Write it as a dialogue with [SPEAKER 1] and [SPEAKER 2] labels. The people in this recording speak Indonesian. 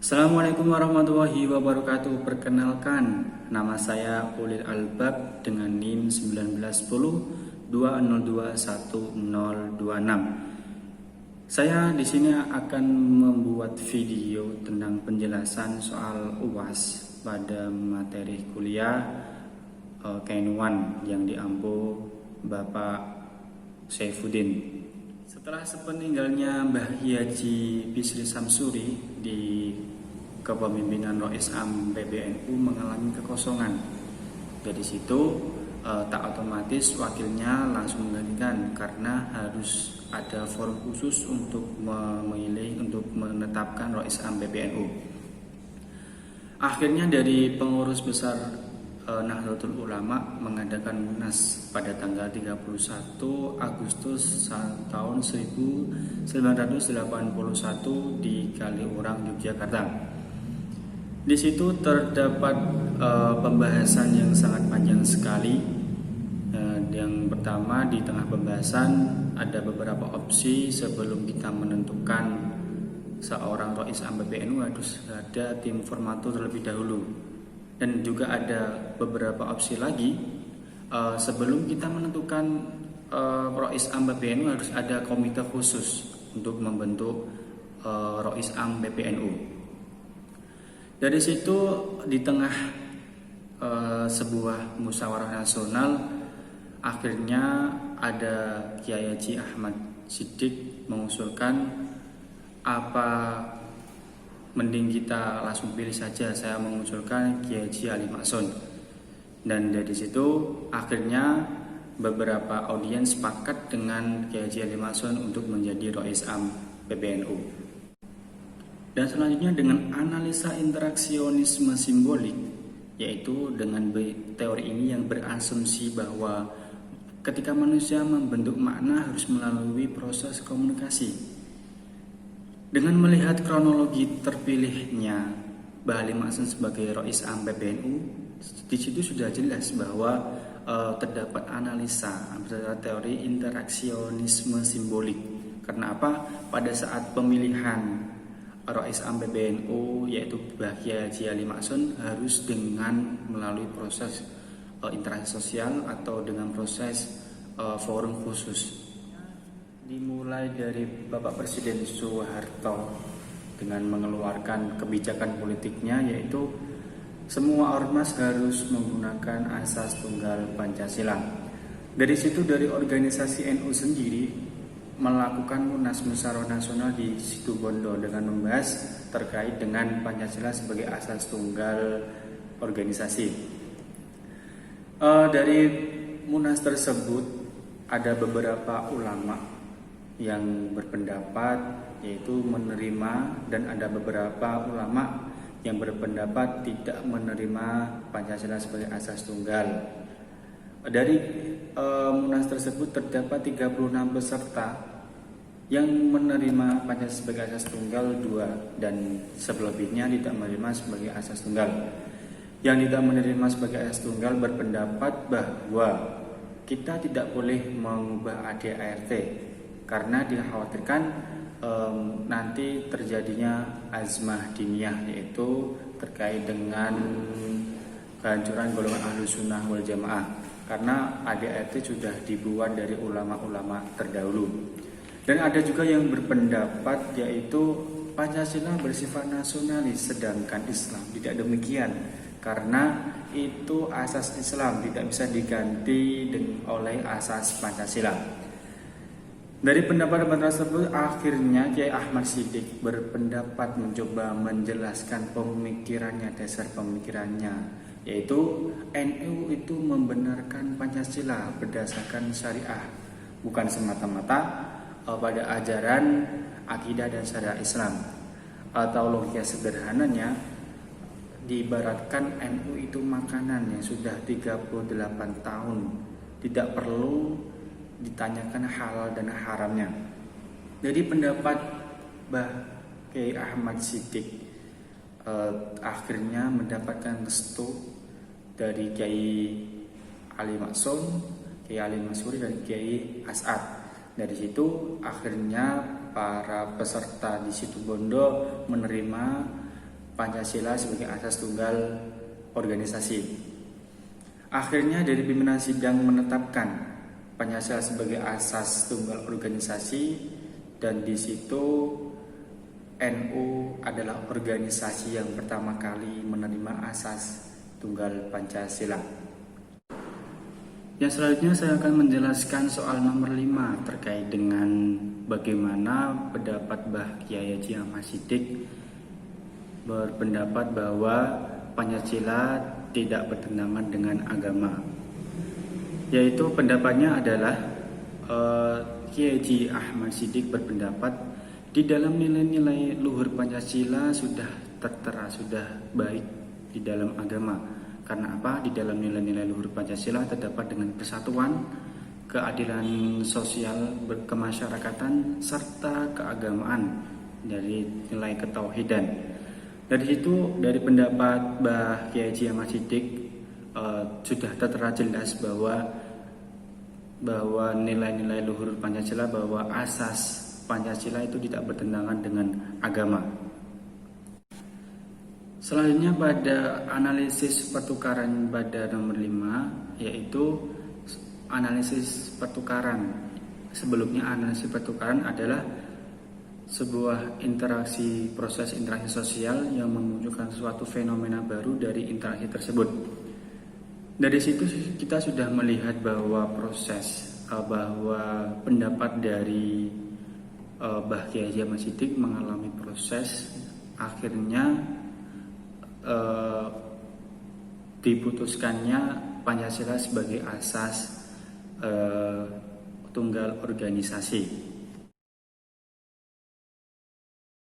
[SPEAKER 1] Assalamualaikum warahmatullahi wabarakatuh. Perkenalkan, nama saya Ulil Albab dengan NIM 191020211026. Saya di sini akan membuat video tentang penjelasan soal UAS pada materi kuliah K1 yang diampu Bapak Saifuddin. Setelah sepeninggalnya Mbah Haji Bisri Samsuri di kepemimpinan Rois Am PBNU mengalami kekosongan. Dari situ tak otomatis wakilnya langsung menggantikan karena harus ada forum khusus untuk memilih untuk menetapkan Rois Am PBNU. Akhirnya dari pengurus besar Nahdlatul Ulama mengadakan Munas pada tanggal 31 Agustus tahun 1981 di Kaliurang, Yogyakarta. Di situ terdapat pembahasan yang sangat panjang sekali. Yang pertama, di tengah pembahasan ada beberapa opsi sebelum kita menentukan seorang Rois Am PBNU harus ada tim formatur terlebih dahulu. Dan juga ada beberapa opsi lagi sebelum kita menentukan Rois Am PBNU harus ada komite khusus untuk membentuk Rois Am PBNU. Dari situ di tengah sebuah musyawarah nasional akhirnya ada Kiai Haji Ahmad Siddiq mengusulkan apa mending kita langsung pilih saja. Saya mengusulkan Kiai Haji Ali Maksun. Dan dari situ akhirnya beberapa audiens sepakat dengan Kiai Haji Ali Maksun untuk menjadi Rois Am PBNU. Dan selanjutnya dengan analisa interaksionisme simbolik, yaitu dengan teori ini yang berasumsi bahwa ketika manusia membentuk makna harus melalui proses komunikasi. Dengan melihat kronologi terpilihnya Mbah Ali Maksun sebagai Rois Am PBNU, di situ sudah jelas bahwa terdapat analisa berdasarkan teori interaksionisme simbolik. Karena apa? Pada saat pemilihan Rois Am PBNU yaitu Mbah Haji Ali Maksun harus dengan melalui proses interaksi sosial atau dengan proses forum khusus. Dimulai dari Bapak Presiden Soeharto dengan mengeluarkan kebijakan politiknya, yaitu semua ormas harus menggunakan asas tunggal Pancasila. Dari situ dari organisasi NU sendiri melakukan Munas Musyawarah Nasional di Situbondo dengan membahas terkait dengan Pancasila sebagai asas tunggal organisasi. Dari Munas tersebut ada beberapa ulama yang berpendapat yaitu menerima, dan ada beberapa ulama yang berpendapat tidak menerima Pancasila sebagai asas tunggal. Dari Munas tersebut terdapat 36 peserta yang menerima Pancasila sebagai asas tunggal 2, dan selebihnya tidak menerima sebagai asas tunggal. Yang tidak menerima sebagai asas tunggal berpendapat bahwa kita tidak boleh mengubah ADART karena dikhawatirkan nanti terjadinya azmah diniyah, yaitu terkait dengan kehancuran golongan Ahlus Sunnah wal Jamaah, karena ADART sudah dibuat dari ulama-ulama terdahulu. Dan ada juga yang berpendapat yaitu Pancasila bersifat nasionalis sedangkan Islam tidak demikian, karena itu asas Islam tidak bisa diganti oleh asas Pancasila. Dari pendapat tersebut akhirnya Kiai Ahmad Siddiq berpendapat mencoba menjelaskan pemikirannya, dasar pemikirannya, yaitu NU itu membenarkan Pancasila berdasarkan syariah, bukan semata-mata pada ajaran akidah dan syariah Islam. Atau logika sederhananya, diibaratkan NU itu makanan yang sudah 38 tahun tidak perlu ditanyakan halal dan haramnya. Jadi pendapat Mbah Kiai Ahmad Siddiq akhirnya mendapatkan restu dari Kiai Ali Maksun, Kiai Ali Masuri, dan Kiai As'ad. Dari situ akhirnya para peserta di Situbondo menerima Pancasila sebagai asas tunggal organisasi. Akhirnya dari pimpinan sidang menetapkan Pancasila sebagai asas tunggal organisasi, dan di situ NU adalah organisasi yang pertama kali menerima asas tunggal Pancasila. Yang selanjutnya saya akan menjelaskan soal nomor 5 terkait dengan bagaimana pendapat Mbah Kyai Haji Ahmad Siddiq berpendapat bahwa Pancasila tidak bertentangan dengan agama. Yaitu pendapatnya adalah Kyai Haji Ahmad Siddiq berpendapat di dalam nilai-nilai luhur Pancasila sudah tertera, sudah baik di dalam agama. Karena apa? Di dalam nilai-nilai luhur Pancasila terdapat dengan persatuan, keadilan sosial, kemasyarakatan, serta keagamaan dari nilai ketauhidan. Dari situ, dari pendapat Mbah Kyai Haji Ahmad Siddiq sudah tertera jelas bahwa nilai-nilai luhur Pancasila, bahwa asas Pancasila itu tidak bertentangan dengan agama. Selanjutnya pada analisis pertukaran pada nomor 5, yaitu analisis pertukaran. Sebelumnya analisis pertukaran adalah sebuah proses interaksi sosial yang memunculkan suatu fenomena baru dari interaksi tersebut. Dari situ kita sudah melihat bahwa bahwa pendapat dari Mbah Kyai Haji Ahmad Siddiq mengalami proses, akhirnya diputuskannya Pancasila sebagai asas tunggal organisasi.